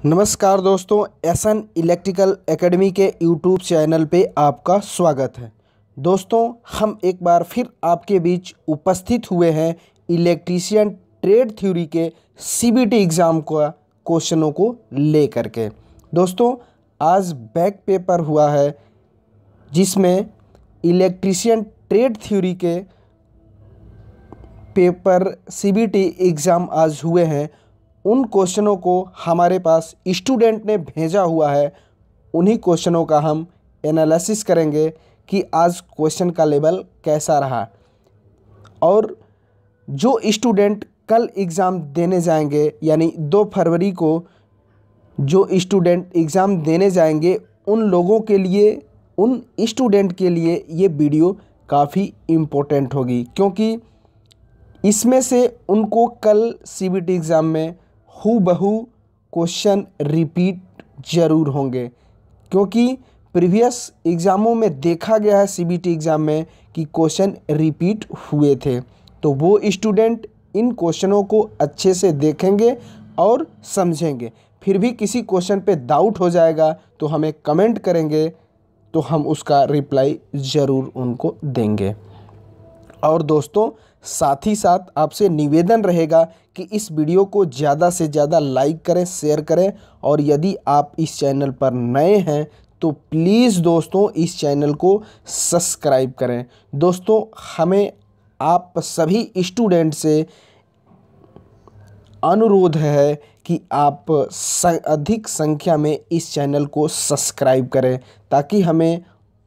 नमस्कार दोस्तों, SN electrical academy के यूट्यूब चैनल पे आपका स्वागत है। दोस्तों, हम एक बार फिर आपके बीच उपस्थित हुए हैं इलेक्ट्रीशियन ट्रेड थ्योरी के सीबीटी एग्ज़ाम का क्वेश्चनों को लेकर के। दोस्तों, आज बैक पेपर हुआ है जिसमें इलेक्ट्रीशियन ट्रेड थ्योरी के पेपर सीबीटी एग्ज़ाम आज हुए हैं। उन क्वेश्चनों को हमारे पास स्टूडेंट ने भेजा हुआ है, उन्हीं क्वेश्चनों का हम एनालिसिस करेंगे कि आज क्वेश्चन का लेवल कैसा रहा। और जो स्टूडेंट कल एग्ज़ाम देने जाएंगे, यानी 2 फरवरी को जो स्टूडेंट एग्ज़ाम देने जाएंगे, उन लोगों के लिए, उन स्टूडेंट के लिए ये वीडियो काफ़ी इम्पोर्टेंट होगी, क्योंकि इसमें से उनको कल सीबीटी एग्ज़ाम में हूबहू क्वेश्चन रिपीट ज़रूर होंगे। क्योंकि प्रीवियस एग्ज़ामों में देखा गया है सीबीटी एग्ज़ाम में कि क्वेश्चन रिपीट हुए थे, तो वो स्टूडेंट इन क्वेश्चनों को अच्छे से देखेंगे और समझेंगे। फिर भी किसी क्वेश्चन पे डाउट हो जाएगा तो हमें कमेंट करेंगे, तो हम उसका रिप्लाई ज़रूर उनको देंगे। और दोस्तों, साथ ही साथ आपसे निवेदन रहेगा कि इस वीडियो को ज़्यादा से ज़्यादा लाइक करें, शेयर करें, और यदि आप इस चैनल पर नए हैं तो प्लीज़ दोस्तों इस चैनल को सब्सक्राइब करें। दोस्तों, हमें आप सभी स्टूडेंट से अनुरोध है कि आप अधिक संख्या में इस चैनल को सब्सक्राइब करें, ताकि हमें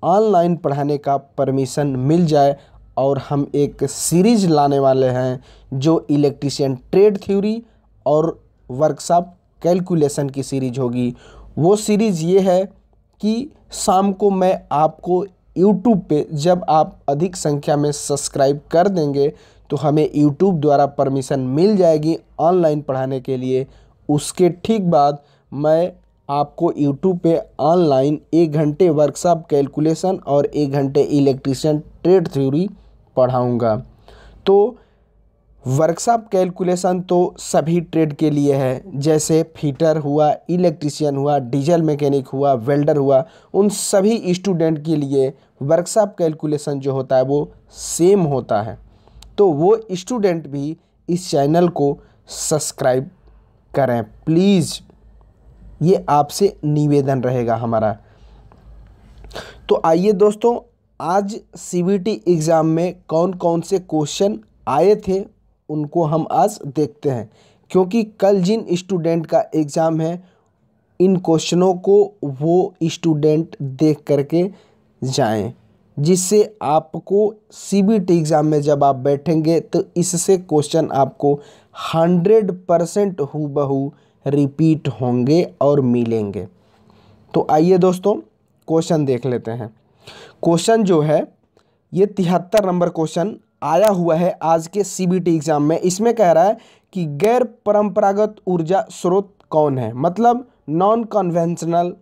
ऑनलाइन पढ़ाने का परमिशन मिल जाए। और हम एक सीरीज़ लाने वाले हैं जो इलेक्ट्रीशियन ट्रेड थ्योरी और वर्कशॉप कैलकुलेशन की सीरीज़ होगी। वो सीरीज़ ये है कि शाम को मैं आपको यूट्यूब पे, जब आप अधिक संख्या में सब्सक्राइब कर देंगे तो हमें यूट्यूब द्वारा परमिशन मिल जाएगी ऑनलाइन पढ़ाने के लिए। उसके ठीक बाद मैं आपको यूट्यूब पे ऑनलाइन 1 घंटे वर्कशॉप कैलकुलेशन और 1 घंटे इलेक्ट्रीशियन ट्रेड थ्योरी पढ़ाऊँगा। तो वर्कशॉप कैलकुलेशन तो सभी ट्रेड के लिए है, जैसे फिटर हुआ, इलेक्ट्रीशियन हुआ, डीजल मैकेनिक हुआ, वेल्डर हुआ, उन सभी स्टूडेंट के लिए वर्कशॉप कैलकुलेशन जो होता है वो सेम होता है। तो वो स्टूडेंट भी इस चैनल को सब्सक्राइब करें प्लीज़, ये आपसे निवेदन रहेगा हमारा। तो आइए दोस्तों, आज सीबीटी एग्ज़ाम में कौन कौन से क्वेश्चन आए थे उनको हम आज देखते हैं। क्योंकि कल जिन स्टूडेंट का एग्ज़ाम है, इन क्वेश्चनों को वो स्टूडेंट देख करके जाएं, जिससे आपको सीबीटी एग्ज़ाम में जब आप बैठेंगे तो इससे क्वेश्चन आपको 100% हूबहू रिपीट होंगे और मिलेंगे। तो आइए दोस्तों क्वेश्चन देख लेते हैं। क्वेश्चन जो है ये 73 नंबर क्वेश्चन आया हुआ है आज के सीबीटी एग्ज़ाम में। इसमें कह रहा है कि गैर परंपरागत ऊर्जा स्रोत कौन है, मतलब नॉन कन्वेंशनल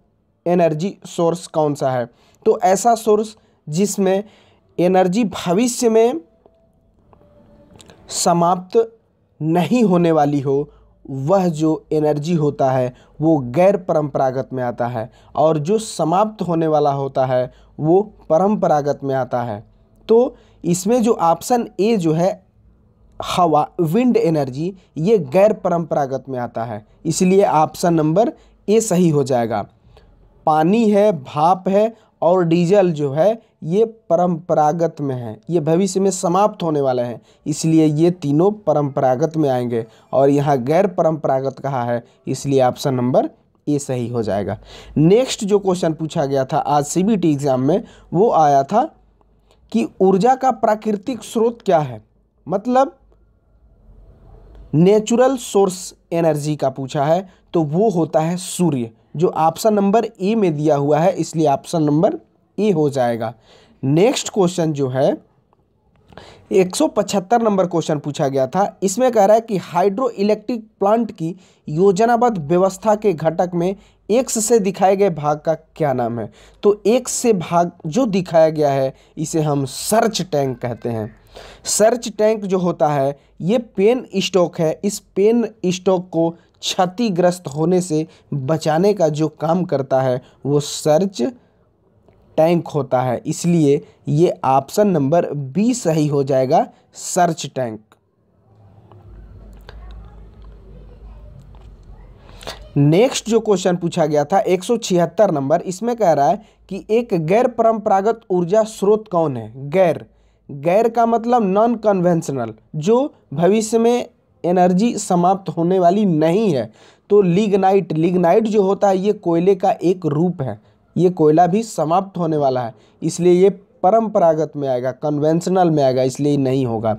एनर्जी सोर्स कौन सा है। तो ऐसा सोर्स जिसमें एनर्जी भविष्य में समाप्त नहीं होने वाली हो, वह जो एनर्जी होता है वो गैर परंपरागत में आता है, और जो समाप्त होने वाला होता है वो परंपरागत में आता है। तो इसमें जो ऑप्शन ए जो है हवा, विंड एनर्जी, ये गैर परंपरागत में आता है, इसलिए ऑप्शन नंबर ए सही हो जाएगा। पानी है, भाप है और डीजल जो है ये परंपरागत में है, ये भविष्य में समाप्त होने वाले हैं, इसलिए ये तीनों परंपरागत में आएंगे। और यहाँ गैर परंपरागत कहा है, इसलिए ऑप्शन नंबर ए सही हो जाएगा। नेक्स्ट जो क्वेश्चन पूछा गया था आज सीबीटी एग्ज़ाम में, वो आया था कि ऊर्जा का प्राकृतिक स्रोत क्या है, मतलब नेचुरल सोर्स एनर्जी का पूछा है, तो वो होता है सूर्य, जो ऑप्शन नंबर ए में दिया हुआ है, इसलिए ऑप्शन नंबर ए हो जाएगा। नेक्स्ट क्वेश्चन जो है 175 नंबर क्वेश्चन पूछा गया था। इसमें कह रहा है कि हाइड्रो इलेक्ट्रिक प्लांट की योजनाबद्ध व्यवस्था के घटक में एक्स से दिखाए गए भाग का क्या नाम है। तो एक्स से भाग जो दिखाया गया है इसे हम सर्च टैंक कहते हैं। सर्च टैंक जो होता है ये पेन स्टॉक है। इस पेन स्टॉक को क्षतिग्रस्त होने से बचाने का जो काम करता है वो सर्च टैंक होता है। इसलिए ये ऑप्शन नंबर बी सही हो जाएगा, सर्च टैंक। नेक्स्ट जो क्वेश्चन पूछा गया था 176 नंबर, इसमें कह रहा है कि एक गैर परंपरागत ऊर्जा स्रोत कौन है। गैर का मतलब नॉन कन्वेंशनल, जो भविष्य में एनर्जी समाप्त होने वाली नहीं है। तो लिग्नाइट जो होता है ये कोयले का एक रूप है, ये कोयला भी समाप्त होने वाला है, इसलिए ये परंपरागत में आएगा, कन्वेंशनल में आएगा, इसलिए नहीं होगा।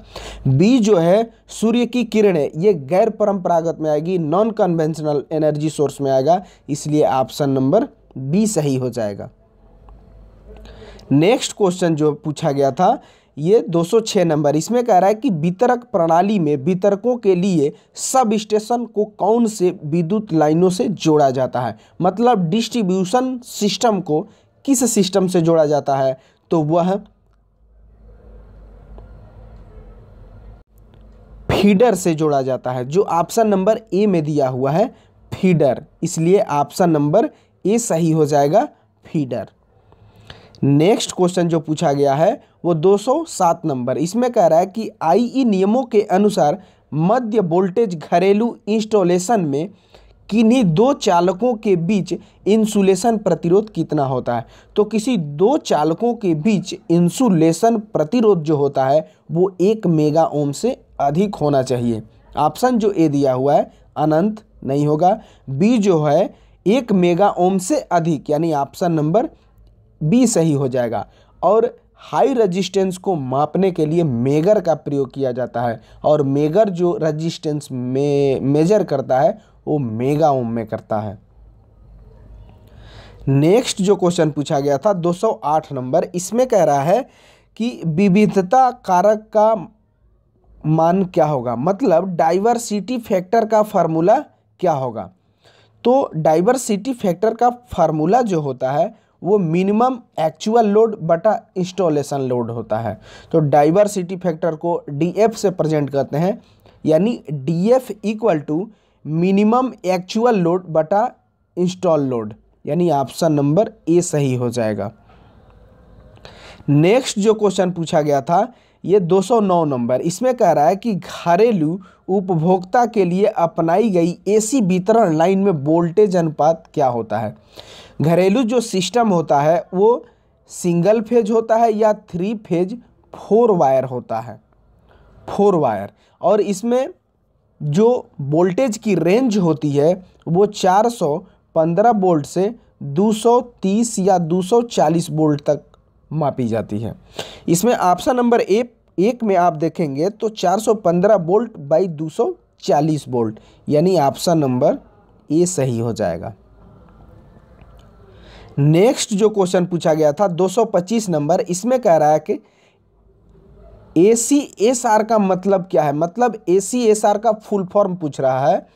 बी जो है सूर्य की किरणें, ये गैर परंपरागत में आएगी, नॉन कन्वेंशनल एनर्जी सोर्स में आएगा, इसलिए ऑप्शन नंबर बी सही हो जाएगा। नेक्स्ट क्वेश्चन जो पूछा गया था ये 206 नंबर, इसमें कह रहा है कि वितरक प्रणाली में वितरकों के लिए सब स्टेशन को कौन से विद्युत लाइनों से जोड़ा जाता है। मतलब डिस्ट्रीब्यूशन सिस्टम को किस सिस्टम से जोड़ा जाता है, तो वह फीडर से जोड़ा जाता है, जो ऑप्शन नंबर ए में दिया हुआ है फीडर, इसलिए ऑप्शन नंबर ए सही हो जाएगा, फीडर। नेक्स्ट क्वेश्चन जो पूछा गया है वो 207 नंबर, इसमें कह रहा है कि आईई नियमों के अनुसार मध्य वोल्टेज घरेलू इंस्टॉलेशन में किन्हीं दो चालकों के बीच इंसुलेशन प्रतिरोध कितना होता है। तो किसी दो चालकों के बीच इंसुलेशन प्रतिरोध जो होता है वो 1 मेगा ओम से अधिक होना चाहिए। ऑप्शन जो ए दिया हुआ है अनंत नहीं होगा, बी जो है 1 मेगा ओम से अधिक, यानी ऑप्शन नंबर बी सही हो जाएगा। और हाई रजिस्टेंस को मापने के लिए मेगर का प्रयोग किया जाता है, और मेगर जो रजिस्टेंस में मेजर करता है वो मेगा ओम में करता है। नेक्स्ट जो क्वेश्चन पूछा गया था 208 नंबर, इसमें कह रहा है कि विविधता कारक का मान क्या होगा, मतलब डाइवर्सिटी फैक्टर का फार्मूला क्या होगा। तो डाइवर्सिटी फैक्टर का फार्मूला जो होता है वो मिनिमम एक्चुअल लोड बटा इंस्टॉलेशन लोड होता है। तो डाइवर्सिटी फैक्टर को डीएफ से प्रेजेंट करते हैं, यानी DF equal to minimum actual load बटा इंस्टॉल लोड, यानी ऑप्शन नंबर ए सही हो जाएगा। नेक्स्ट जो क्वेश्चन पूछा गया था ये 209 नंबर, इसमें कह रहा है कि घरेलू उपभोक्ता के लिए अपनाई गई एसी वितरण लाइन में वोल्टेज अनुपात क्या होता है। घरेलू जो सिस्टम होता है वो सिंगल फेज होता है या 3 फेज 4 वायर होता है, 4 वायर, और इसमें जो वोल्टेज की रेंज होती है वो 415 वोल्ट से 230 या 240 वोल्ट तक मापी जाती है। इसमें ऑप्शन नंबर एक में आप देखेंगे तो 415 वोल्ट बाई 240 वोल्ट, यानी ऑप्शन नंबर ए सही हो जाएगा। नेक्स्ट जो क्वेश्चन पूछा गया था 225 नंबर, इसमें कह रहा है कि ACSR का मतलब क्या है, मतलब ACSR का फुल फॉर्म पूछ रहा है।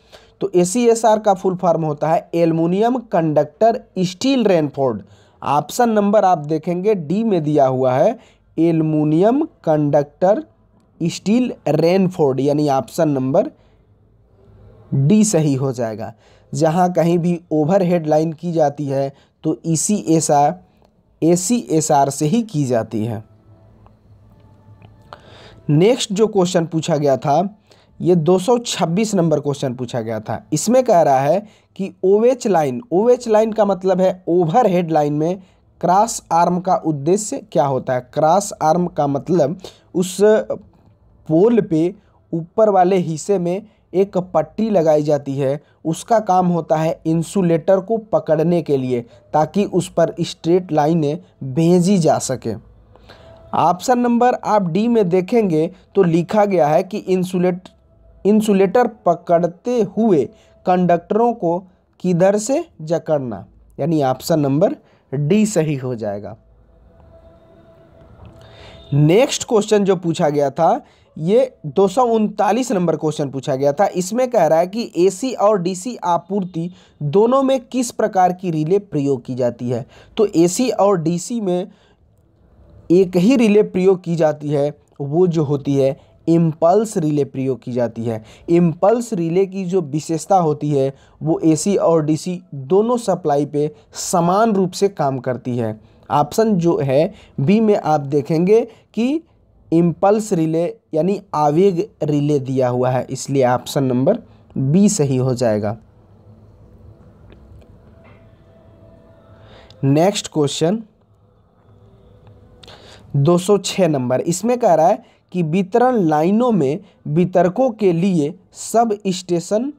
तो ACSR का फुल फॉर्म होता है aluminium conductor steel reinforced. Option number आप देखेंगे डी में दिया हुआ है एल्युमिनियम कंडक्टर स्टील रेनफोर्ड, यानी ऑप्शन नंबर डी सही हो जाएगा। जहाँ कहीं भी ओवरहेड लाइन की जाती है तो ACSR से ही की जाती है। नेक्स्ट जो क्वेश्चन पूछा गया था ये 226 नंबर क्वेश्चन पूछा गया था, इसमें कह रहा है कि OH लाइन का मतलब है ओवरहेड लाइन में क्रॉस आर्म का उद्देश्य क्या होता है। क्रॉस आर्म का मतलब उस पोल पे ऊपर वाले हिस्से में एक पट्टी लगाई जाती है, उसका काम होता है इंसुलेटर को पकड़ने के लिए ताकि उस पर स्ट्रेट लाइनें भेजी जा सके। ऑप्शन नंबर आप डी में देखेंगे तो लिखा गया है कि इंसुलेटर पकड़ते हुए कंडक्टरों को किधर से जकड़ना, यानी ऑप्शन नंबर डी सही हो जाएगा। नेक्स्ट क्वेश्चन जो पूछा गया था ये 239 नंबर क्वेश्चन पूछा गया था, इसमें कह रहा है कि एसी और डीसी आपूर्ति दोनों में किस प्रकार की रिले प्रयोग की जाती है। तो एसी और डीसी में एक ही रिले प्रयोग की जाती है, वो जो होती है इम्पल्स रिले प्रयोग की जाती है। इम्पल्स रिले की जो विशेषता होती है वो एसी और डीसी दोनों सप्लाई पे समान रूप से काम करती है। ऑप्शन जो है बी में आप देखेंगे कि इम्पल्स रिले यानी आवेग रिले दिया हुआ है, इसलिए ऑप्शन नंबर बी सही हो जाएगा। नेक्स्ट क्वेश्चन 206 नंबर, इसमें कह रहा है कि वितरण लाइनों में वितरकों के लिए सब स्टेशन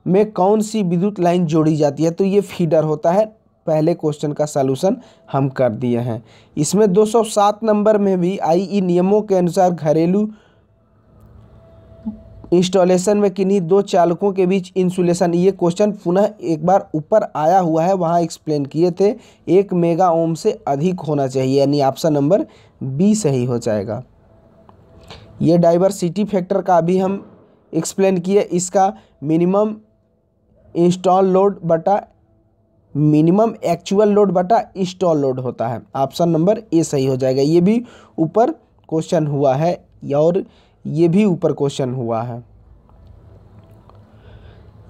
में कौन सी विद्युत लाइन जोड़ी जाती है, तो ये फीडर होता है। पहले क्वेश्चन का सलूशन हम कर दिए हैं। इसमें 207 नंबर में भी आईई नियमों के अनुसार घरेलू इंस्टॉलेशन में किन्हीं दो चालकों के बीच इंसुलेशन, ये क्वेश्चन पुनः एक बार ऊपर आया हुआ है, वहाँ एक्सप्लेन किए थे। 1 मेगा ओम से अधिक होना चाहिए, यानी ऑप्शन नंबर बी सही हो जाएगा। ये डाइवर्सिटी फैक्टर का भी हम एक्सप्लेन किए, इसका मिनिमम इंस्टॉल लोड बटा मिनिमम एक्चुअल लोड बटा इंस्टॉल लोड होता है। ऑप्शन नंबर ए सही हो जाएगा। ये भी ऊपर क्वेश्चन हुआ है और ये भी ऊपर क्वेश्चन हुआ है।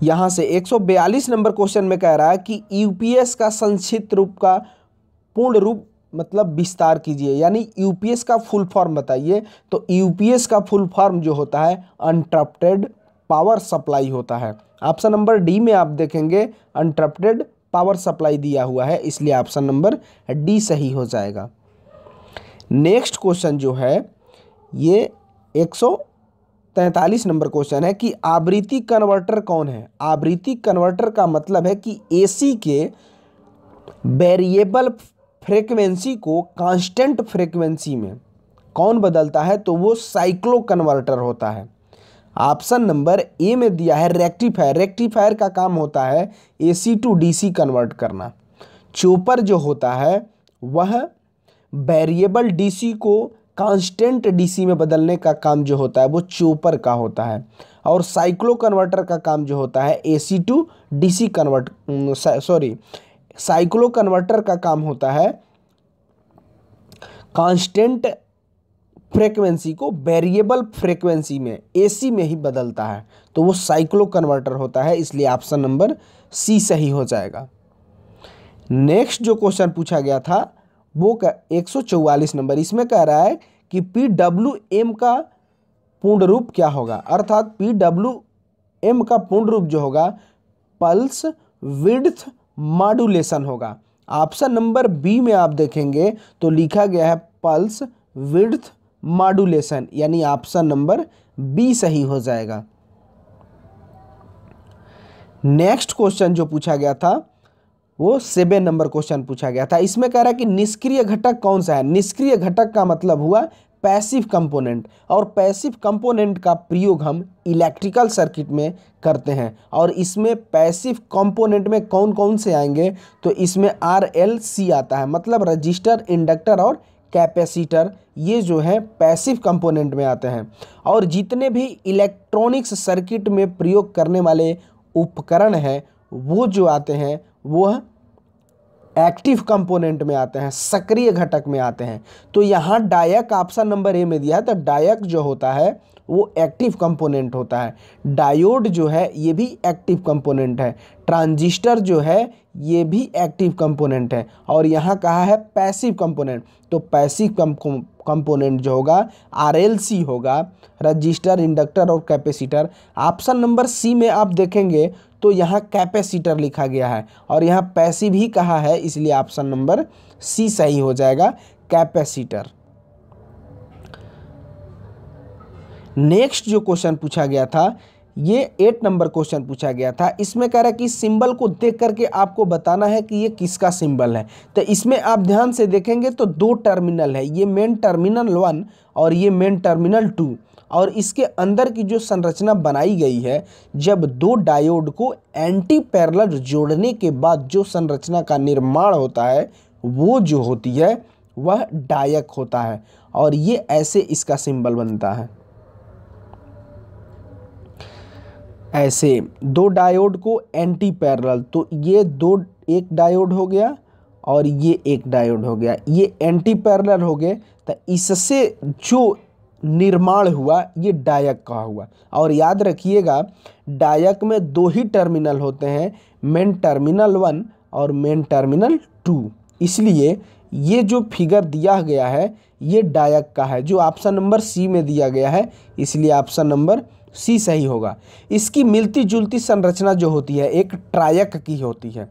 यहाँ से 142 नंबर क्वेश्चन में कह रहा है कि यूपीएस का संक्षिप्त रूप का पूर्ण रूप मतलब विस्तार कीजिए, यानी यूपीएस का फुल फॉर्म बताइए। तो यूपीएस का फुल फॉर्म जो होता है अनटरप्टेड पावर सप्लाई होता है। ऑप्शन नंबर डी में आप देखेंगे अनटरप्टेड पावर सप्लाई दिया हुआ है, इसलिए ऑप्शन नंबर डी सही हो जाएगा। नेक्स्ट क्वेश्चन जो है ये 143 नंबर क्वेश्चन है कि आवृत्ति कन्वर्टर कौन है। आवृत्ति कन्वर्टर का मतलब है कि एसी के वेरिएबल फ्रीक्वेंसी को कांस्टेंट फ्रीक्वेंसी में कौन बदलता है, तो वो साइक्लो कन्वर्टर होता है। ऑप्शन नंबर ए में दिया है रेक्टिफायर। रेक्टिफायर का काम होता है एसी टू डीसी कन्वर्ट करना। चोपर जो होता है वह वेरिएबल डीसी को कांस्टेंट डीसी में बदलने का काम जो होता है वो चोपर का होता है। और साइक्लो कन्वर्टर का काम जो होता है AC to DC cycloconverter का काम होता है कांस्टेंट फ्रीक्वेंसी को वेरिएबल फ्रीक्वेंसी में एसी में ही बदलता है, तो वो साइक्लो कन्वर्टर होता है, इसलिए ऑप्शन नंबर सी सही हो जाएगा। नेक्स्ट जो क्वेश्चन पूछा गया था वो 144 नंबर, इसमें कह रहा है कि PWM का पूर्ण रूप क्या होगा, अर्थात PWM का पूर्ण रूप जो होगा पल्स विड्थ मॉड्यूलेशन होगा। ऑप्शन नंबर बी में आप देखेंगे तो लिखा गया है पल्स विड्थ मॉड्यूलेशन, यानी ऑप्शन नंबर बी सही हो जाएगा। नेक्स्ट क्वेश्चन जो पूछा गया था वो 7 नंबर क्वेश्चन पूछा गया था। इसमें कह रहा है कि निष्क्रिय घटक कौन सा है। निष्क्रिय घटक का मतलब हुआ पैसिव कंपोनेंट, और पैसिव कंपोनेंट का प्रयोग हम इलेक्ट्रिकल सर्किट में करते हैं। और इसमें पैसिव कंपोनेंट में कौन कौन से आएंगे, तो इसमें RLC आता है, मतलब रजिस्टर, इंडक्टर और कैपेसिटर, ये जो है पैसिव कंपोनेंट में आते हैं। और जितने भी इलेक्ट्रॉनिक्स सर्किट में प्रयोग करने वाले उपकरण हैं वो जो आते हैं वो एक्टिव कंपोनेंट में आते हैं, सक्रिय घटक में आते हैं। तो यहाँ डायक ऑप्शन नंबर ए में दिया है, तो डायक जो होता है वो एक्टिव कंपोनेंट होता है। डायोड जो है ये भी एक्टिव कंपोनेंट है। ट्रांजिस्टर जो है ये भी एक्टिव कंपोनेंट है। और यहाँ कहा है पैसिव कंपोनेंट, तो पैसिव कंपोनेंट जो होगा RLC होगा, रजिस्टर, इंडक्टर और कैपेसिटर। ऑप्शन नंबर सी में आप देखेंगे तो यहाँ कैपेसिटर लिखा गया है और यहाँ पैसिव ही कहा है, इसलिए ऑप्शन नंबर सी सही हो जाएगा, कैपेसिटर। नेक्स्ट जो क्वेश्चन पूछा गया था ये 8 नंबर क्वेश्चन पूछा गया था। इसमें कह रहा है कि सिंबल को देख करके आपको बताना है कि ये किसका सिंबल है। तो इसमें आप ध्यान से देखेंगे तो 2 टर्मिनल है, ये मेन टर्मिनल 1 और ये मेन टर्मिनल 2। और इसके अंदर की जो संरचना बनाई गई है, जब 2 डायोड को एंटी पैरेलल जोड़ने के बाद जो संरचना का निर्माण होता है वो जो होती है वह डायक होता है। और ये ऐसे इसका सिंबल बनता है, ऐसे 2 डायोड को एंटी पैरेलल, तो ये एक डायोड हो गया और ये एक डायोड हो गया, ये एंटी पैरेलल हो गए। तो इससे जो निर्माण हुआ ये डायक का हुआ। और याद रखिएगा डायक में 2 ही टर्मिनल होते हैं, मेन टर्मिनल 1 और मेन टर्मिनल 2। इसलिए ये जो फिगर दिया गया है ये डायक का है, जो ऑप्शन नंबर सी में दिया गया है, इसलिए ऑप्शन नंबर सी सही होगा। इसकी मिलती जुलती संरचना जो होती है एक ट्रायक की होती है।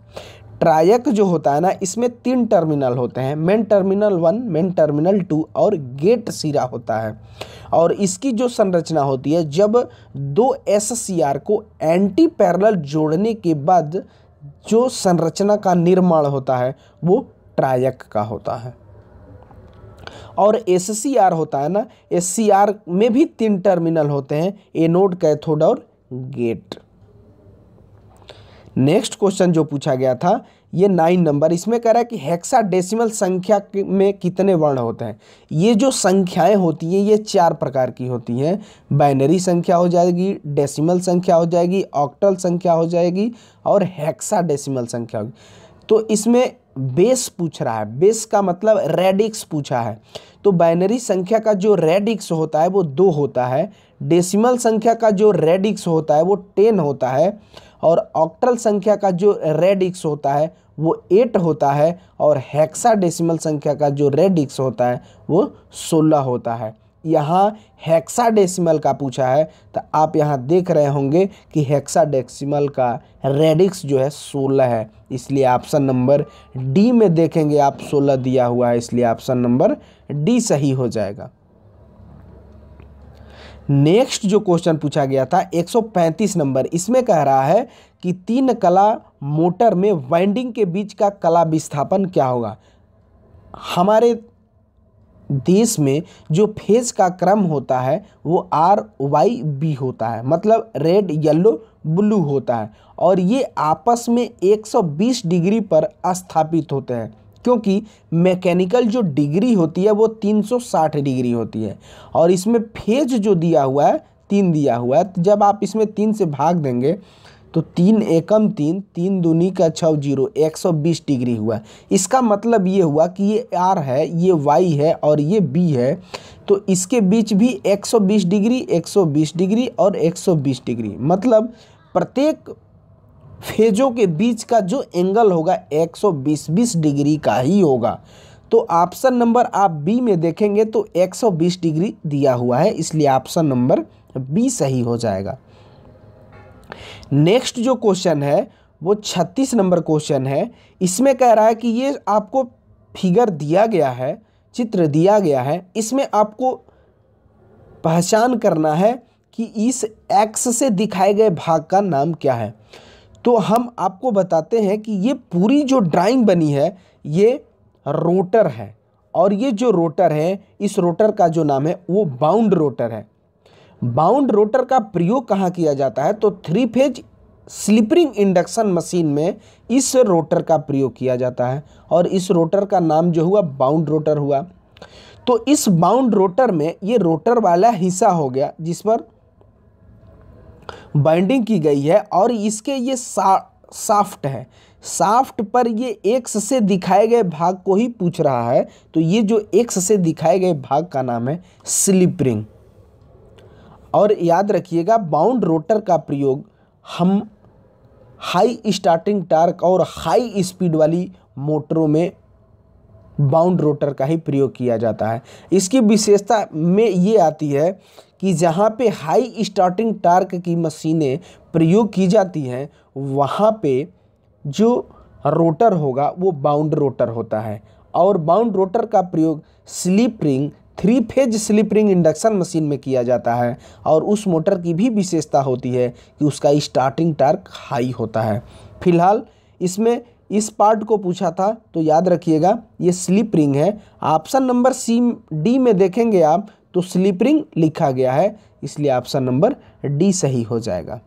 ट्रायक जो होता है ना, इसमें 3 टर्मिनल होते हैं, मेन टर्मिनल 1, मेन टर्मिनल 2 और गेट सिरा होता है। और इसकी जो संरचना होती है, जब 2 SCR को एंटी पैरेलल जोड़ने के बाद जो संरचना का निर्माण होता है वो ट्रायक का होता है। और SCR होता है ना, SCR में भी 3 टर्मिनल होते हैं, एनोड, कैथोड और गेट। नेक्स्ट क्वेश्चन जो पूछा गया था ये 9 नंबर, इसमें कह रहा है कि हेक्साडेसिमल संख्या में कितने वर्ण होते हैं। ये जो संख्याएं होती हैं ये 4 प्रकार की होती हैं। बाइनरी संख्या हो जाएगी, डेसिमल संख्या हो जाएगी, ऑक्टल संख्या हो जाएगी और हेक्साडेसिमल संख्या होगी। तो इसमें बेस पूछ रहा है, बेस का मतलब रेडिक्स पूछा है। तो बाइनरी संख्या का जो रेडिक्स होता है वो 2 होता है, डेसिमल संख्या का जो रेडिक्स होता है वो 10 होता है, और ऑक्टल संख्या का जो रेडिक्स होता है वो 8 होता है, और हेक्साडेसिमल संख्या का जो रेडिक्स होता है वो 16 होता है। यहाँ हेक्साडेसिमल का पूछा है, तो आप यहाँ देख रहे होंगे कि हेक्साडेसिमल का रेडिक्स जो है 16 है, इसलिए ऑप्शन नंबर डी में देखेंगे आप 16 दिया हुआ है, इसलिए ऑप्शन नंबर डी सही हो जाएगा। नेक्स्ट जो क्वेश्चन पूछा गया था 135 नंबर, इसमें कह रहा है कि 3 कला मोटर में वाइंडिंग के बीच का कला विस्थापन क्या होगा। हमारे देश में जो फेज का क्रम होता है वो RYB होता है, मतलब रेड, येलो, ब्लू होता है, और ये आपस में 120 डिग्री पर स्थापित होते हैं, क्योंकि मैकेनिकल जो डिग्री होती है वो 360 डिग्री होती है। और इसमें फेज जो दिया हुआ है 3 दिया हुआ है, तो जब आप इसमें 3 से भाग देंगे तो 3 एकम 3, 3 दूनी का 6 0, 120 डिग्री हुआ। इसका मतलब ये हुआ कि ये R है, ये Y है और ये B है, तो इसके बीच भी 120 डिग्री, 120 डिग्री और 120 डिग्री, मतलब प्रत्येक फेजों के बीच का जो एंगल होगा 120 डिग्री का ही होगा। तो ऑप्शन नंबर आप बी में देखेंगे तो 120 डिग्री दिया हुआ है, इसलिए ऑप्शन नंबर बी सही हो जाएगा। नेक्स्ट जो क्वेश्चन है वो 36 नंबर क्वेश्चन है। इसमें कह रहा है कि ये आपको फिगर दिया गया है, चित्र दिया गया है, इसमें आपको पहचान करना है कि इस एक्स से दिखाए गए भाग का नाम क्या है। तो हम आपको बताते हैं कि ये पूरी जो ड्राइंग बनी है ये रोटर है, और ये जो रोटर है इस रोटर का जो नाम है वो बाउंड रोटर है। बाउंड रोटर का प्रयोग कहाँ किया जाता है, तो 3 phase slip ring induction machine में इस रोटर का प्रयोग किया जाता है, और इस रोटर का नाम जो हुआ बाउंड रोटर हुआ। तो इस बाउंड रोटर में ये रोटर वाला हिस्सा हो गया जिस पर बाइंडिंग की गई है, और इसके ये साफ्ट है, साफ्ट पर ये एक्स से दिखाए गए भाग को ही पूछ रहा है। तो ये जो एक्स से दिखाए गए भाग का नाम है स्लिप रिंग। और याद रखिएगा बाउंड रोटर का प्रयोग हम हाई स्टार्टिंग टार्क और हाई स्पीड वाली मोटरों में बाउंड रोटर का ही प्रयोग किया जाता है। इसकी विशेषता में ये आती है कि जहाँ पे हाई स्टार्टिंग टार्क की मशीनें प्रयोग की जाती हैं वहाँ पे जो रोटर होगा वो बाउंड रोटर होता है, और बाउंड रोटर का प्रयोग slip ring 3 phase slip ring induction machine में किया जाता है। और उस मोटर की भी विशेषता होती है कि उसका स्टार्टिंग टार्क हाई होता है। फिलहाल इसमें इस पार्ट को पूछा था तो याद रखिएगा ये स्लिप रिंग है। ऑप्शन नंबर सी डी में देखेंगे आप तो स्लिप रिंग लिखा गया है, इसलिए ऑप्शन नंबर डी सही हो जाएगा।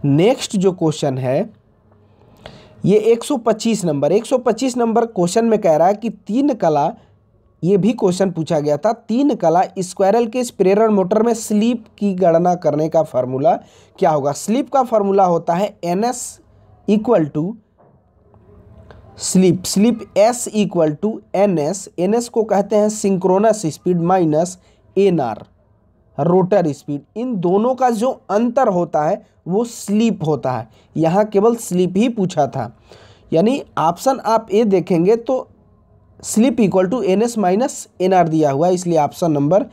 नेक्स्ट जो क्वेश्चन है ये 125 नंबर क्वेश्चन में कह रहा है कि 3 कला, ये भी क्वेश्चन पूछा गया था, 3 कला स्क्वायरल केज प्रेरण मोटर में स्लिप की गणना करने का फार्मूला क्या होगा। स्लिप का फार्मूला होता है NS = slip, slip S equal to NS, NS को कहते हैं synchronous speed minus NR rotor speed. इन दोनों का जो अंतर होता है वो स्लिप होता है। यहाँ केवल स्लिप ही पूछा था, यानी ऑप्शन आप ए देखेंगे तो स्लिप इक्वल टू NS माइनस NR दिया हुआ है, इसलिए ऑप्शन नंबर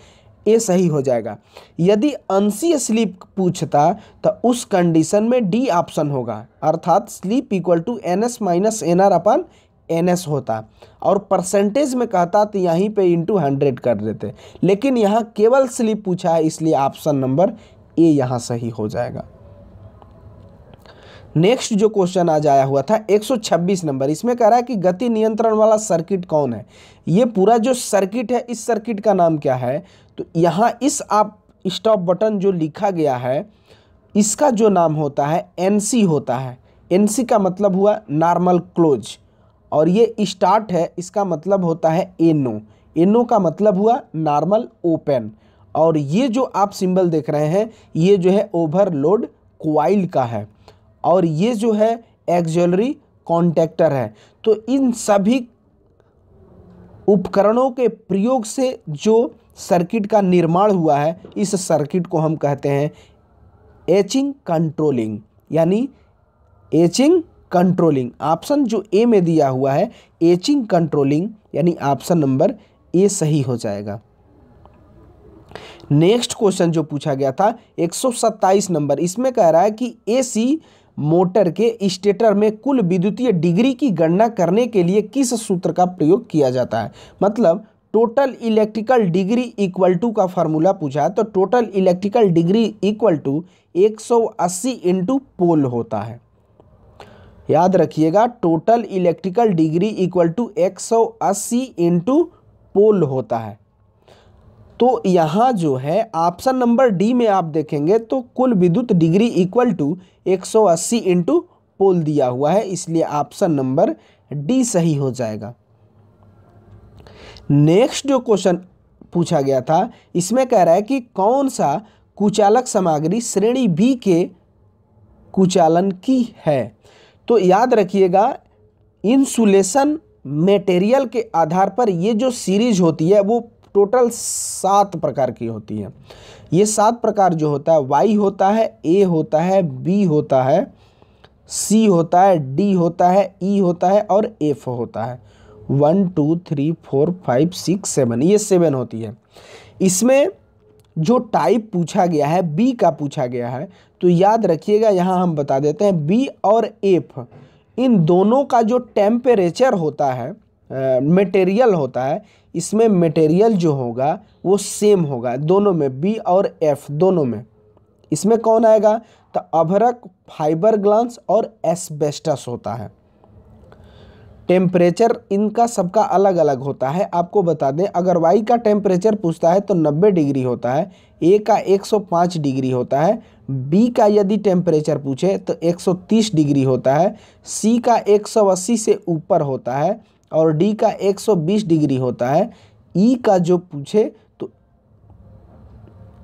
ए सही हो जाएगा। यदि अंशीय स्लिप पूछता तो उस कंडीशन में डी ऑप्शन होगा, अर्थात स्लिप इक्वल टू NS माइनस NR अपन NS होता, और परसेंटेज में कहता तो यहीं पे इंटू 100 कर देते, लेकिन यहाँ केवल स्लिप पूछा है, इसलिए ऑप्शन नंबर ए यहाँ सही हो जाएगा। नेक्स्ट जो क्वेश्चन आज आया हुआ था 126 नंबर, इसमें कह रहा है कि गति नियंत्रण वाला सर्किट कौन है। ये पूरा जो सर्किट है, इस सर्किट का नाम क्या है, तो यहाँ इस आप स्टॉप बटन जो लिखा गया है इसका जो नाम होता है NC होता है। NC का मतलब हुआ नॉर्मल क्लोज, और ये स्टार्ट है, इसका मतलब होता है NO, NO का मतलब हुआ नॉर्मल ओपन, और ये जो आप सिंबल देख रहे हैं ये जो है ओवरलोड कॉइल का है, और ये जो है एक्सिलरी कॉन्टैक्टर है। तो इन सभी उपकरणों के प्रयोग से जो सर्किट का निर्माण हुआ है, इस सर्किट को हम कहते हैं एचिंग कंट्रोलिंग, यानी एचिंग कंट्रोलिंग। ऑप्शन जो ए में दिया हुआ है एचिंग कंट्रोलिंग, यानी ऑप्शन नंबर ए सही हो जाएगा। नेक्स्ट क्वेश्चन जो पूछा गया था 127 नंबर, इसमें कह रहा है कि AC मोटर के स्टेटर में कुल विद्युतीय डिग्री की गणना करने के लिए किस सूत्र का प्रयोग किया जाता है। मतलब total electrical degree equal to का फार्मूला पूछा है, तो total electrical degree equal to 180 into pole होता है। याद रखिएगा, total electrical degree equal to 180 into pole होता है। तो यहाँ जो है ऑप्शन नंबर डी में आप देखेंगे तो कुल विद्युत डिग्री इक्वल टू 180 इंटू पोल दिया हुआ है, इसलिए ऑप्शन नंबर डी सही हो जाएगा। नेक्स्ट जो क्वेश्चन पूछा गया था इसमें कह रहा है कि कौन सा कुचालक सामग्री श्रेणी बी के कुचालन की है। तो याद रखिएगा, इंसुलेशन मटेरियल के आधार पर ये जो सीरीज होती है वो टोटल 7 प्रकार की होती है। ये 7 प्रकार जो होता है वाई होता है, ए होता है, बी होता है, सी होता है, डी होता है, ई होता है और एफ होता है। 1 2 3 4 5 6 7, ये 7 होती है। इसमें जो टाइप पूछा गया है बी का पूछा गया है, तो याद रखिएगा यहाँ हम बता देते हैं बी और एफ इन दोनों का जो टेम्परेचर होता है मटेरियल होता है, इसमें मटेरियल जो होगा वो सेम होगा दोनों में, बी और एफ दोनों में। इसमें कौन आएगा तो अभ्रक, फाइबर ग्लास और एस्बेस्टस होता है। टेम्परेचर इनका सबका अलग अलग होता है। आपको बता दें, अगर वाई का टेम्परेचर पूछता है तो 90 डिग्री होता है, ए का 105 डिग्री होता है, बी का यदि टेम्परेचर पूछे तो 130 डिग्री होता है, सी का 180 से ऊपर होता है और डी का 120 डिग्री होता है। ई का जो पूछे तो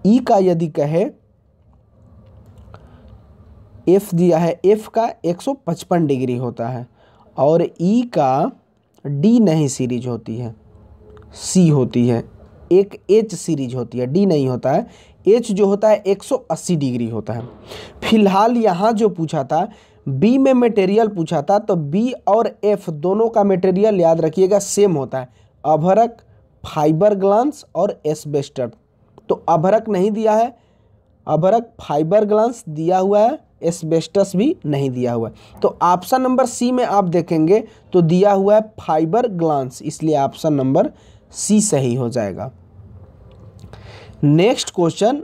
ई का यदि कहे, एफ दिया है, एफ का 155 डिग्री होता है और ई का डी नहीं सीरीज होती है, सी होती है। एक एच सीरीज होती है, डी नहीं होता है। एच जो होता है 180 डिग्री होता है। फिलहाल यहाँ जो पूछा था बी में मटेरियल पूछा था, तो बी और एफ दोनों का मटेरियल याद रखिएगा सेम होता है, अभ्रक, फाइबर ग्लास और एस्बेस्टस। तो अभ्रक नहीं दिया है, अभ्रक फाइबर ग्लास दिया हुआ है, एस्बेस्टस भी नहीं दिया हुआ है। तो ऑप्शन नंबर सी में आप देखेंगे तो दिया हुआ है फाइबर ग्लास, इसलिए ऑप्शन नंबर सी सही हो जाएगा। नेक्स्ट क्वेश्चन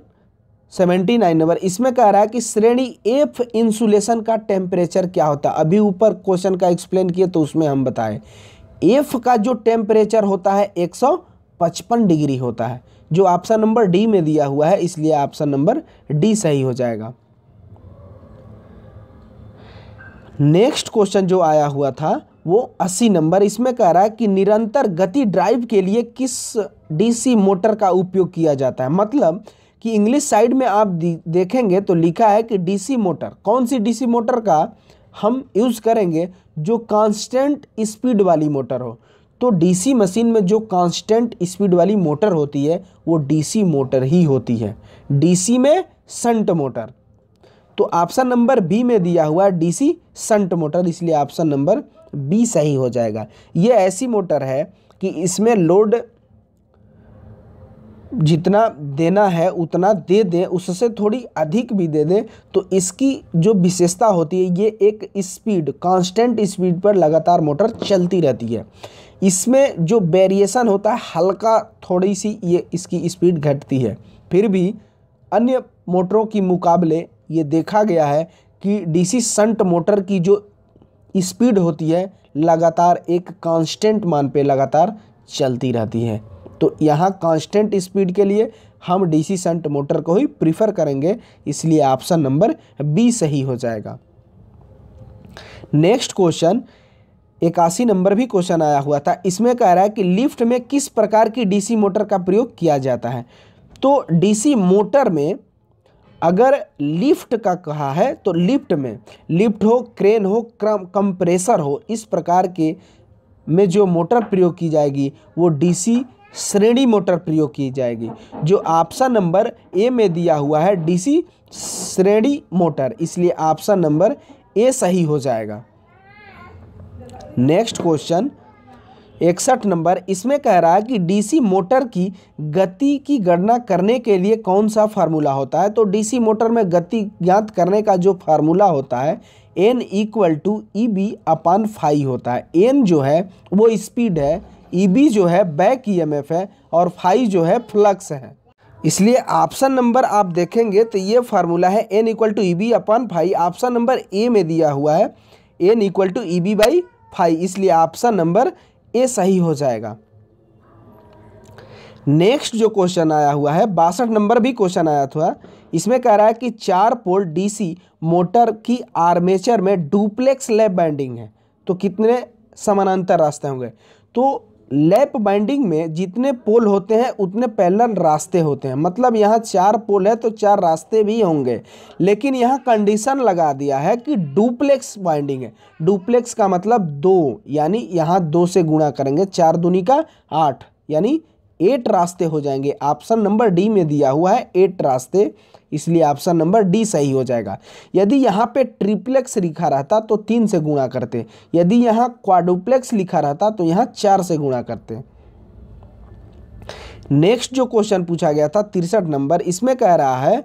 79 नंबर, इसमें कह रहा है कि श्रेणी एफ इंसुलेशन का टेम्परेचर क्या होता है। अभी ऊपर क्वेश्चन का एक्सप्लेन किए तो उसमें हम बताएं, एफ का जो टेम्परेचर होता है 155 डिग्री होता है, जो ऑप्शन नंबर डी में दिया हुआ है, इसलिए ऑप्शन नंबर डी सही हो जाएगा। नेक्स्ट क्वेश्चन जो आया हुआ था वो 80 नंबर, इसमें कह रहा है कि निरंतर गति ड्राइव के लिए किस डीसी मोटर का उपयोग किया जाता है। मतलब कि इंग्लिश साइड में आप देखेंगे तो लिखा है कि डीसी मोटर, कौन सी डीसी मोटर का हम यूज़ करेंगे जो कांस्टेंट स्पीड वाली मोटर हो। तो डीसी मशीन में जो कांस्टेंट स्पीड वाली मोटर होती है वो डीसी मोटर ही होती है, डीसी में शंट मोटर। तो ऑप्शन नंबर बी में दिया हुआ है डीसी शंट मोटर, इसलिए ऑप्शन नंबर बी सही हो जाएगा। ये ऐसी मोटर है कि इसमें लोड जितना देना है उतना दे दें, उससे थोड़ी अधिक भी दे दें तो इसकी जो विशेषता होती है, ये एक स्पीड कांस्टेंट स्पीड पर लगातार मोटर चलती रहती है। इसमें जो वेरिएशन होता है हल्का थोड़ी सी ये इसकी स्पीड घटती है, फिर भी अन्य मोटरों की मुकाबले ये देखा गया है कि डीसी शंट मोटर की जो स्पीड होती है लगातार एक कांस्टेंट मान पे लगातार चलती रहती है। तो यहाँ कांस्टेंट स्पीड के लिए हम डीसी शंट मोटर को ही प्रीफर करेंगे, इसलिए ऑप्शन नंबर बी सही हो जाएगा। नेक्स्ट क्वेश्चन 81 नंबर भी क्वेश्चन आया हुआ था। इसमें कह रहा है कि लिफ्ट में किस प्रकार की डीसी मोटर का प्रयोग किया जाता है। तो डीसी मोटर में अगर लिफ्ट का कहा है तो लिफ्ट में लिफ्ट हो, क्रेन हो, कंप्रेसर हो, इस प्रकार के में जो मोटर प्रयोग की जाएगी वो डीसी श्रेणी मोटर प्रयोग की जाएगी। जो ऑप्शन नंबर ए में दिया हुआ है डीसी श्रेणी मोटर, इसलिए ऑप्शन नंबर ए सही हो जाएगा। नेक्स्ट क्वेश्चन 61 नंबर, इसमें कह रहा है कि डीसी मोटर की गति की गणना करने के लिए कौन सा फार्मूला होता है। तो डीसी मोटर में गति ज्ञात करने का जो फार्मूला होता है N = EB/φ होता है। N जो है वो स्पीड है, EB जो है बैक EMF है और φ जो है फ्लक्स है। इसलिए ऑप्शन नंबर आप देखेंगे तो ये फार्मूला है N = EB/φ। ऑप्शन नंबर ए में दिया हुआ है N = EB/φ, इसलिए ऑप्शन नंबर ए सही हो जाएगा। नेक्स्ट जो क्वेश्चन आया हुआ है 62 नंबर भी क्वेश्चन आया था। इसमें कह रहा है कि 4 पोल डीसी मोटर की आर्मेचर में डुप्लेक्स लैप बाइंडिंग है, तो कितने समानांतर रास्ते होंगे। तो लैप बाइंडिंग में जितने पोल होते हैं उतने पैरेलल रास्ते होते हैं, मतलब यहाँ 4 पोल है तो 4 रास्ते भी होंगे, लेकिन यहाँ कंडीशन लगा दिया है कि डुप्लेक्स बाइंडिंग है। डुप्लेक्स का मतलब 2, यानी यहाँ 2 से गुणा करेंगे, 4 दूनी का 8, यानी 8 रास्ते हो जाएंगे। ऑप्शन नंबर डी में दिया हुआ है 8 रास्ते, इसलिए ऑप्शन नंबर डी सही हो जाएगा। यदि यहाँ पे ट्रिप्लेक्स लिखा रहता तो 3 से गुणा करते, यदि यहाँ क्वाड्रुप्लेक्स लिखा रहता तो यहाँ 4 से गुणा करते। नेक्स्ट जो क्वेश्चन पूछा गया था 63 नंबर, इसमें कह रहा है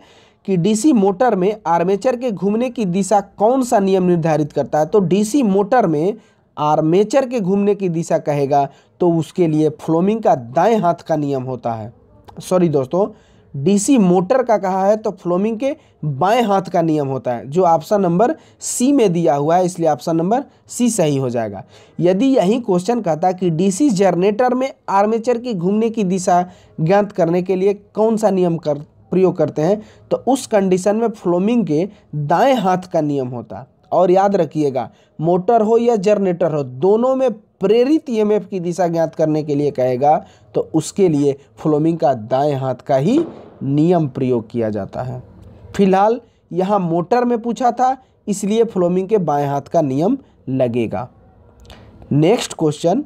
कि डीसी मोटर में आर्मेचर के घूमने की दिशा कौन सा नियम निर्धारित करता है। तो डीसी मोटर में आर्मेचर के घूमने की दिशा कहेगा तो उसके लिए फ्लोमिंग का दाएं हाथ का नियम होता है। सॉरी दोस्तों, डीसी मोटर का कहा है तो फ्लोमिंग के बाएं हाथ का नियम होता है, जो ऑप्शन नंबर सी में दिया हुआ है, इसलिए ऑप्शन नंबर सी सही हो जाएगा। यदि यही क्वेश्चन कहता कि डीसी जनरेटर में आर्मेचर की घूमने की दिशा ज्ञात करने के लिए कौन सा नियम प्रयोग करते हैं, तो उस कंडीशन में फ्लोमिंग के दाएं हाथ का नियम होता। और याद रखिएगा, मोटर हो या जनरेटर हो, दोनों में प्रेरित ईएमएफ की दिशा ज्ञात करने के लिए कहेगा तो उसके लिए फ्लोमिंग का दाएं हाथ का ही नियम प्रयोग किया जाता है। फिलहाल यहाँ मोटर में पूछा था, इसलिए फ्लोमिंग के बाएं हाथ का नियम लगेगा। नेक्स्ट क्वेश्चन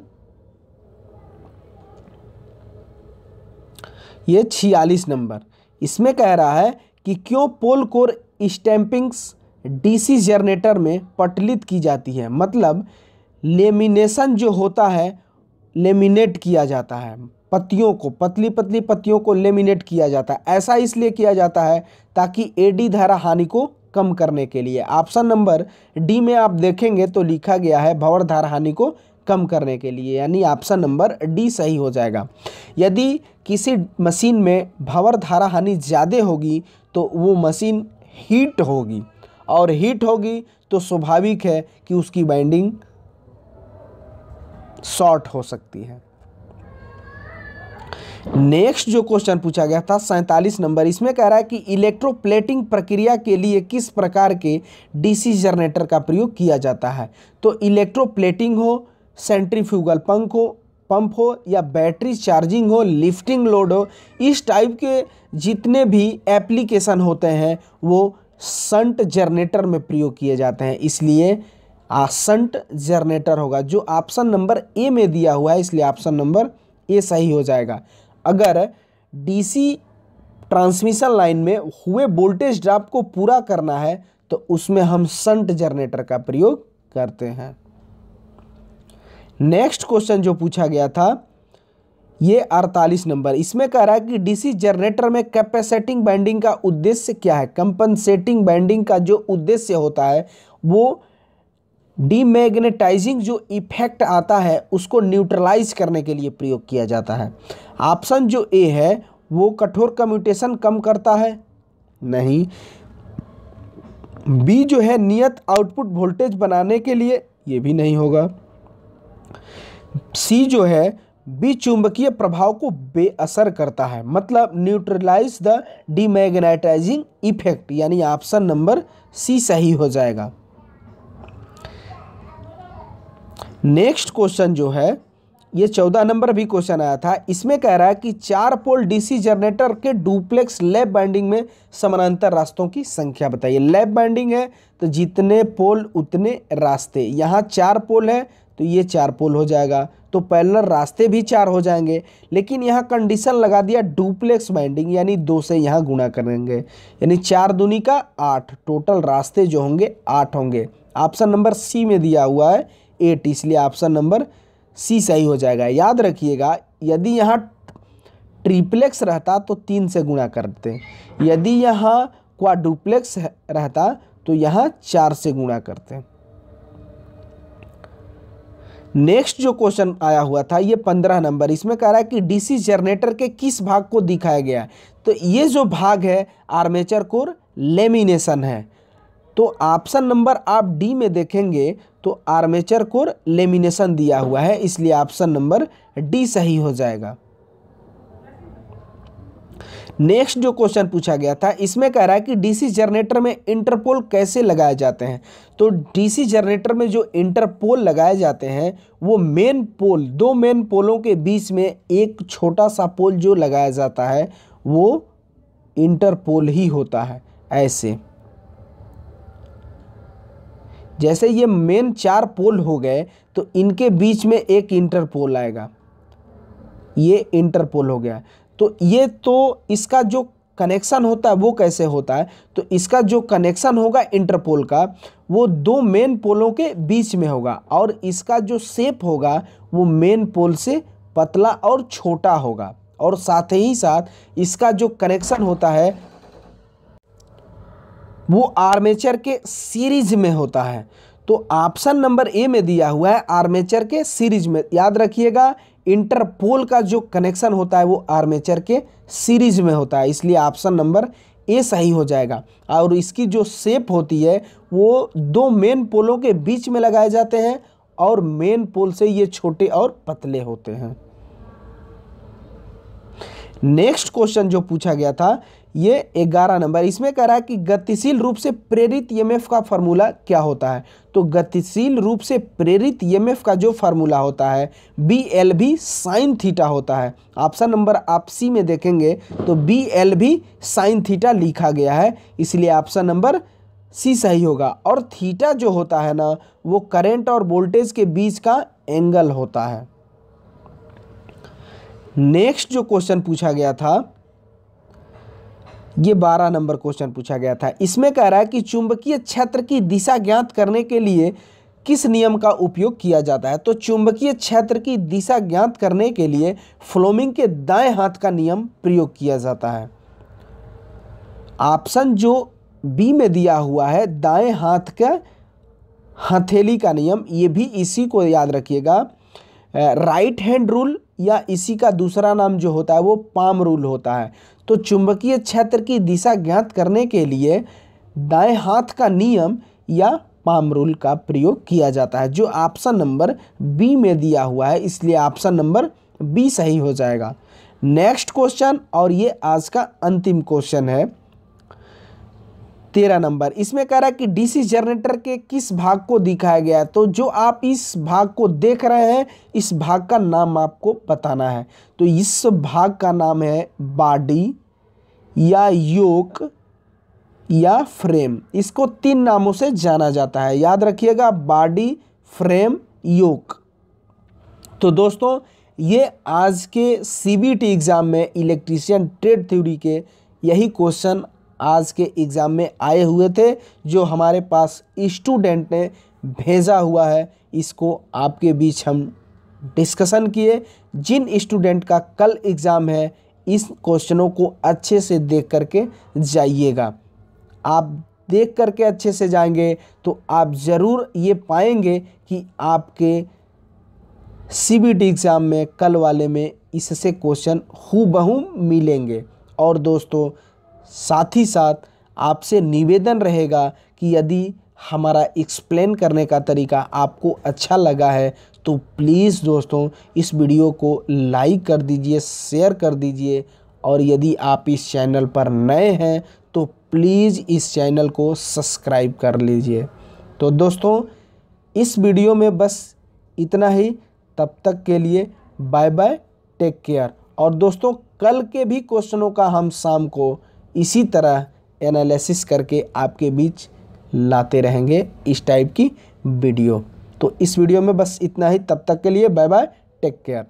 ये 46 नंबर, इसमें कह रहा है कि क्यों पोल कोर स्टैंपिंग्स डीसी जनरेटर में पटलित की जाती है। मतलब लेमिनेशन जो होता है, लेमिनेट किया जाता है, पत्तियों को, पतली पतली पत्तियों को लेमिनेट किया जाता है। ऐसा इसलिए किया जाता है ताकि एडी धारा हानि को कम करने के लिए। ऑप्शन नंबर डी में आप देखेंगे तो लिखा गया है भंवर धारा हानि को कम करने के लिए, यानी ऑप्शन नंबर डी सही हो जाएगा। यदि किसी मशीन में भंवर धारा हानि ज़्यादा होगी तो वो मशीन हीट होगी, और हीट होगी तो स्वाभाविक है कि उसकी बाइंडिंग शॉर्ट हो सकती है। नेक्स्ट जो क्वेश्चन पूछा गया था 47 नंबर, इसमें कह रहा है कि इलेक्ट्रोप्लेटिंग प्रक्रिया के लिए किस प्रकार के डीसी जनरेटर का प्रयोग किया जाता है। तो इलेक्ट्रोप्लेटिंग हो, सेंट्रीफ्यूगल पंप हो या बैटरी चार्जिंग हो, लिफ्टिंग लोड हो, इस टाइप के जितने भी एप्लीकेशन होते हैं वो शंट जनरेटर में प्रयोग किए जाते हैं, इसलिए शंट जनरेटर होगा जो ऑप्शन नंबर ए में दिया हुआ है, इसलिए ऑप्शन नंबर ए सही हो जाएगा। अगर डीसी ट्रांसमिशन लाइन में हुए वोल्टेज ड्रॉप को पूरा करना है तो उसमें हम शंट जनरेटर का प्रयोग करते हैं। नेक्स्ट क्वेश्चन जो पूछा गया था ये 48 नंबर, इसमें कह रहा है कि डीसी जनरेटर में कैपेसिटिंग बैंडिंग का उद्देश्य क्या है। कंपनसेटिंग बैंडिंग का जो उद्देश्य होता है वो डीमैग्नेटाइजिंग जो इफेक्ट आता है उसको न्यूट्रलाइज करने के लिए प्रयोग किया जाता है। ऑप्शन जो ए है वो कठोर कम्यूटेशन कम करता है, नहीं। बी जो है नियत आउटपुट वोल्टेज बनाने के लिए, ये भी नहीं होगा। सी जो है बी चुंबकीय प्रभाव को बेअसर करता है, मतलब न्यूट्रलाइज द डीमैग्नेटाइजिंग इफेक्ट, यानी ऑप्शन नंबर सी सही हो जाएगा। नेक्स्ट क्वेश्चन जो है ये 14 नंबर भी क्वेश्चन आया था, इसमें कह रहा है कि 4 पोल डीसी जनरेटर के डुप्लेक्स लैप बाइंडिंग में समानांतर रास्तों की संख्या बताइए। लैप बाइंडिंग है तो जितने पोल उतने रास्ते, यहाँ 4 पोल है तो ये 4 पोल हो जाएगा, तो पैरेलल रास्ते भी 4 हो जाएंगे। लेकिन यहाँ कंडीशन लगा दिया डुप्लेक्स बाइंडिंग, यानी 2 से यहाँ गुणा करेंगे, यानी 4 दूनी का 8, टोटल रास्ते जो होंगे 8 होंगे। ऑप्शन नंबर सी में दिया हुआ है 8, इसलिए ऑप्शन नंबर सी सही हो जाएगा। याद रखिएगा यदि यहाँ ट्रिप्लेक्स रहता तो 3 से गुणा करते, यदि यहाँ क्वाड्रुप्लेक्स रहता तो यहाँ 4 से गुणा करते। नेक्स्ट जो क्वेश्चन आया हुआ था ये 15 नंबर, इसमें कह रहा है कि डीसी जनरेटर के किस भाग को दिखाया गया है। तो ये जो भाग है आर्मेचर कोर लेमिनेशन है, तो ऑप्शन नंबर आप डी में देखेंगे तो आर्मेचर कोर लेमिनेशन दिया हुआ है, इसलिए ऑप्शन नंबर डी सही हो जाएगा। नेक्स्ट जो क्वेश्चन पूछा गया था इसमें कह रहा है कि डीसी जनरेटर में इंटरपोल कैसे लगाए जाते हैं। तो डीसी जनरेटर में जो इंटरपोल लगाए जाते हैं वो मेन पोल, 2 मेन पोलों के बीच में एक छोटा सा पोल जो लगाया जाता है वो इंटरपोल ही होता है। ऐसे जैसे ये मेन 4 पोल हो गए तो इनके बीच में एक इंटरपोल आएगा, ये इंटरपोल हो गया। तो ये तो इसका जो कनेक्शन होता है वो कैसे होता है, तो इसका जो कनेक्शन होगा इंटरपोल का वो 2 मेन पोलों के बीच में होगा, और इसका जो शेप होगा वो मेन पोल से पतला और छोटा होगा, और साथ ही साथ इसका जो कनेक्शन होता है वो आर्मेचर के सीरीज में होता है। तो ऑप्शन नंबर ए में दिया हुआ है आर्मेचर के सीरीज में। याद रखिएगा इंटरपोल का जो कनेक्शन होता है वो आर्मेचर के सीरीज में होता है, इसलिए ऑप्शन नंबर ए सही हो जाएगा। और इसकी जो शेप होती है वो 2 मेन पोलों के बीच में लगाए जाते हैं, और मेन पोल से ये छोटे और पतले होते हैं। नेक्स्ट क्वेश्चन जो पूछा गया था ये 11 नंबर, इसमें कह रहा है कि गतिशील रूप से प्रेरित ईएमएफ का फार्मूला क्या होता है। तो गतिशील रूप से प्रेरित ईएमएफ का जो फार्मूला होता है BLV sin थीटा होता है। ऑप्शन नंबर आप सी में देखेंगे तो BLV sin थीटा लिखा गया है, इसलिए ऑप्शन नंबर सी सही होगा। और थीटा जो होता है ना वो करंट और वोल्टेज के बीच का एंगल होता है। नेक्स्ट जो क्वेश्चन पूछा गया था ये 12 नंबर क्वेश्चन पूछा गया था, इसमें कह रहा है कि चुंबकीय क्षेत्र की दिशा ज्ञात करने के लिए किस नियम का उपयोग किया जाता है। तो चुंबकीय क्षेत्र की दिशा ज्ञात करने के लिए फ्लोमिंग के दाएं हाथ का नियम प्रयोग किया जाता है। ऑप्शन जो बी में दिया हुआ है दाएं हाथ का हथेली का नियम, ये भी इसी को याद रखिएगा, राइट हैंड रूल, या इसी का दूसरा नाम जो होता है वो पाम रूल होता है। तो चुंबकीय क्षेत्र की दिशा ज्ञात करने के लिए दाएं हाथ का नियम या पाम रूल का प्रयोग किया जाता है, जो ऑप्शन नंबर बी में दिया हुआ है, इसलिए ऑप्शन नंबर बी सही हो जाएगा। नेक्स्ट क्वेश्चन, और ये आज का अंतिम क्वेश्चन है 13 नंबर, इसमें कह रहा है कि डीसी जनरेटर के किस भाग को दिखाया गया है। तो जो आप इस भाग को देख रहे हैं इस भाग का नाम आपको बताना है। तो इस भाग का नाम है बॉडी या योक या फ्रेम। इसको 3 नामों से जाना जाता है, याद रखिएगा, बॉडी, फ्रेम, योक। तो दोस्तों ये आज के सीबीटी एग्ज़ाम में इलेक्ट्रीशियन ट्रेड थ्योरी के यही क्वेश्चन आज के एग्ज़ाम में आए हुए थे, जो हमारे पास स्टूडेंट ने भेजा हुआ है। इसको आपके बीच हम डिस्कशन किए। जिन स्टूडेंट का कल एग्ज़ाम है, इस क्वेश्चनों को अच्छे से देख करके जाइएगा। आप देख करके अच्छे से जाएंगे तो आप ज़रूर ये पाएंगे कि आपके सीबीटी एग्ज़ाम में कल वाले में इससे क्वेश्चन हूबहू मिलेंगे। और दोस्तों साथ ही साथ आपसे निवेदन रहेगा कि यदि हमारा एक्सप्लेन करने का तरीका आपको अच्छा लगा है तो प्लीज़ दोस्तों इस वीडियो को लाइक कर दीजिए, शेयर कर दीजिए। और यदि आप इस चैनल पर नए हैं तो प्लीज़ इस चैनल को सब्सक्राइब कर लीजिए। तो दोस्तों इस वीडियो में बस इतना ही। तब तक के लिए बाय बाय, टेक केयर। और दोस्तों कल के भी क्वेश्चनों का हम शाम को इसी तरह एनालिसिस करके आपके बीच लाते रहेंगे, इस टाइप की वीडियो। तो इस वीडियो में बस इतना ही। तब तक के लिए बाय बाय, टेक केयर।